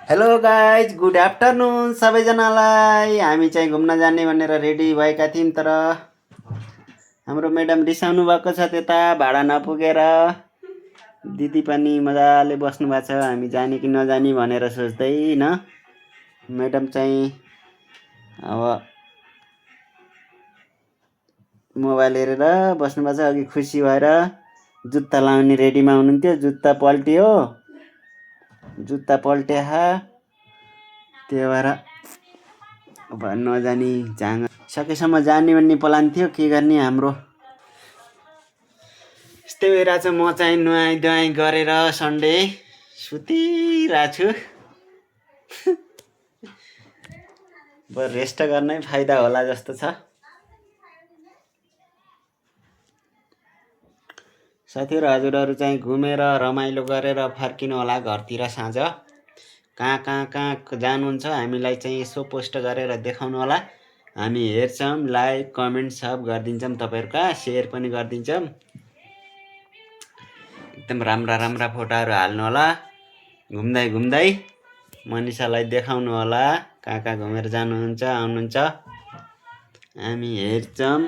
Hello guys, good afternoon सबैजनालाई। हामी चाहिँ घुम्न जाने भनेर रेडी भएका थियौँ, तर हाम्रो म्याडम रिसाउनु भएको छ त्यता भाडा नपुगेर। दिदी पनि मजाले बस्नु भएको छ, हामी जाने कि नजाने भनेर सोच्दैन। म्याडम चाहिँ अब मोबाइल हेरेर बस्नु भएको छ। अघि खुसी भएर जुत्ता लाउने रेडीमा हुनुहुन्थ्यो, जुत्ता पल्टियो, जुत्ता पल्ट्या। त्यही भएर अब नजानी जाँग सकेसम्म जाने भन्ने प्लान थियो, के गर्ने हाम्रो। यस्तै भइरहेछ। म चाहिँ नुहाइ धुवाइ गरेर सन्डे सुतिरहेको छु। बरु रेस्ट गर्नै फाइदा होला जस्तो छ। साथीहरू, हजुरहरू चाहिँ घुमेर रमाइलो गरेर फर्किनु होला घरतिर साँझ। कहाँ कहाँ कहाँ जानुहुन्छ हामीलाई चाहिँ यसो पोस्ट गरेर देखाउनु होला। हामी हेर्छौँ, लाइक कमेन्ट सब गरिदिन्छौँ, तपाईँहरूका सेयर पनि गरिदिन्छौँ। एकदम राम्रा राम्रा फोटोहरू हाल्नु होला। घुम्दै घुम्दै मनिषालाई देखाउनु होला कहाँ कहाँ घुमेर जानुहुन्छ आउनुहुन्छ, हामी हेर्छौँ।